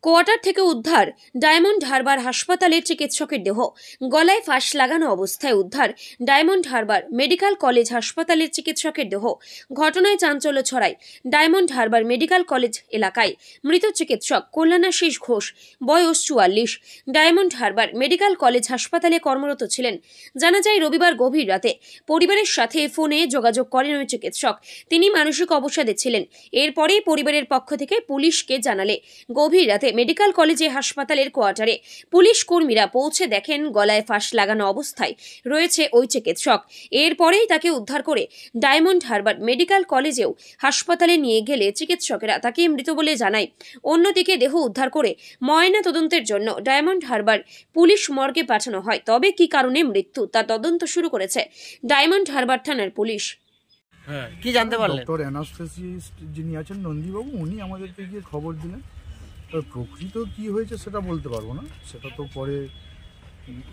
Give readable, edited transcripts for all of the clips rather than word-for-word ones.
Quarter থেকে উদ্ধার diamond Harbour হাসপাতালের চিকিৎসকের দেহ। গলায় ফাঁস লাগানো অবস্থায় উদ্ধার ডায়মন্ড হারবার মেডিকেল কলেজ হাসপাতালের চিকিৎসকের দেহ। ঘটনায় চাঞ্চল্য ছড়ায় ডায়মন্ড হারবার মেডিকেল কলেজ এলাকায়। মৃত চিকিৎসক কল্যাণাশিস ঘোষ, বয়স 44, ডায়মন্ড হারবার মেডিকেল কলেজ হাসপাতালে কর্মরত ছিলেন। জানা যায় রবিবার গভীর রাতে পরিবারের সাথে ফোনে যোগাযোগ করেন ওই চিকিৎসক। তিনি মানসিক অবসাদে ছিলেন। এরপরেই পরিবারের পক্ষ থেকে পুলিশকে জানালে গভীর রাতে মেডিকেল কলেজে হাসপাতালের কোয়ার্টারে পুলিশ কর্মীরা পৌঁছে দেখেন গলায় ফাঁস লাগানো অবস্থায় রয়েছে ওই চিকিৎসক। এরপরেই তাকে উদ্ধার করে ডায়মন্ড হারবার মেডিকেল কলেজেও হাসপাতালে নিয়ে গেলে চিকিৎসকেরা তাকে মৃত বলে জানায়। অন্যদিকে দেহ উদ্ধার করে ময়না তদন্তের জন্য ডায়মন্ড হারবার পুলিশ মর্গে পাঠানো হয়। তবে কি কারণে মৃত্যু তা তদন্ত শুরু করেছে ডায়মন্ড হারবার থানার পুলিশ। কি জানতে পারলেন? ডক্টর অ্যানাস্থেসিস্ট যিনি আছেন নন্দীবাবু, উনি আমাদেরকে গিয়ে খবর দিলেন। তো প্রকৃত কি হয়েছে সেটা বলতে পারবো না, সেটা তো পরে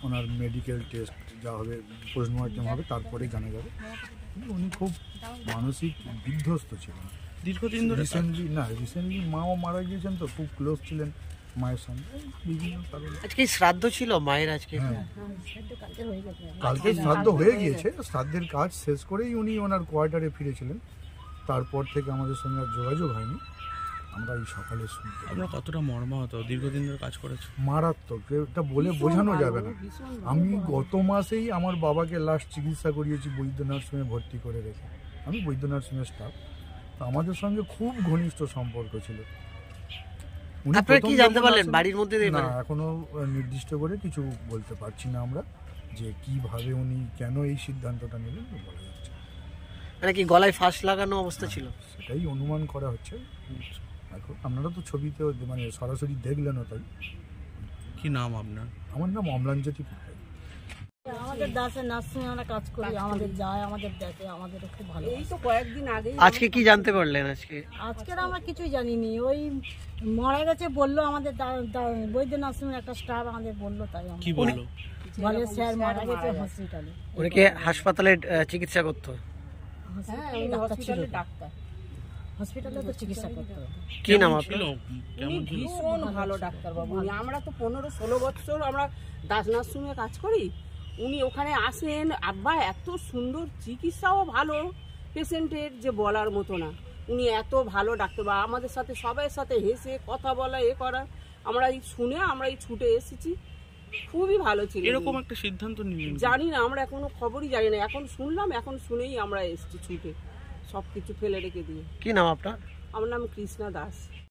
ওনার মেডিকেল টেস্ট যা হবে, পোস্টমর্টম হবে, তারপরেই জানা যাবে। উনি খুব মানসিক বিধ্বস্ত ছিলেন দীর্ঘদিন ধরে। রিসেন্টলি মাও মারা গিয়েছেন, তো খুব ক্লোজ ছিলেন মায়ের সঙ্গে বিভিন্ন কারণে। আজকে শ্রাদ্ধ ছিল মায়ের, আজকে কালকে শ্রাদ্ধ হয়ে গিয়েছে। শ্রাদ্ধের কাজ শেষ করেই উনি ওনার কোয়ার্টারে ফিরেছিলেন। তারপর থেকে আমাদের সঙ্গে আর যোগাযোগ হয়নি। আমরা এই সকালে শুনতে। আমরা কতটা মর্মাহত, দীর্ঘদিন ধরে কাজ করেছে। মারাত্মক, এটা বলে বোঝানো যাবে না। আমি গত মাসেই আমার বাবাকে লাস্ট চিকিৎসা করিয়েছি বৈদ্য নার্সিংয়ে ভর্তি করে রেখে। আমি বৈদ্য নার্সিংয়ের স্টাফ, তো আমাদের সঙ্গে খুব ঘনিষ্ঠ সম্পর্ক ছিল। আপনারা কি জানতে পারলেন বাড়ির মধ্যে? না, এখনো নির্দিষ্ট করে কিছু বলতে পারছি না আমরা, যে কিভাবে উনি কেন এই সিদ্ধান্তটা নিলেন বলা যাচ্ছে। মানে কি গলায় ফাঁস লাগানো অবস্থা ছিল, সেটাই অনুমান করা হচ্ছে। এখন আপনারা তো ছবিতে মানে সরাসরি দেখলেনও, তাই। কি নাম আপনার? আমার নাম অম্লানজ্যোতি। আমাদের দাসে নার্সিং আমরা কাজ করি, আমাদের যায়, আমাদের দেখে, আমাদের খুব ভালো। এই তো কয়েকদিন আগে। আজকে কি জানতে পারলেন? আজকের আমরা কিছুই জানিনি, ওই মারা গেছে বললো আমাদের বৈদ্য নার্সিং একটা স্টাফ আমাদের বললো, তাই কি বললো? বলে স্যার মারা গেছে হসপিটালে। ওনাকে হাসপাতালে চিকিৎসা করতো? ডাক্তার হসপিটালে তো চিকিৎসা করতে হবে। কি নাম আপনার? ভীষণ ভালো ডাক্তার বাবু। আমরা তো 15-16 বছর আমরা দাস নার্সিংয়ে কাজ করি। উনি ওখানে আসেন, আব্বা এত সুন্দর চিকিৎসাও ভালো পেশেন্টের, যে বলার মতো না। উনি এত ভালো ডাক্তার, বা আমাদের সাথে সবার সাথে হেসে কথা বলা এ করা, আমরা এই শুনে আমরা এই ছুটে এসেছি। খুবই ভালো ছিল। এরকম একটা সিদ্ধান্ত নিলেন? জানি না, আমরা এখনো খবরই জানি না। এখন শুনলাম, এখন শুনেই আমরা এসেছি ছুটে, সব কিছু ফেলে রেখে দিয়ে। কি নাম আপনার? আমার নাম কৃষ্ণা দাস।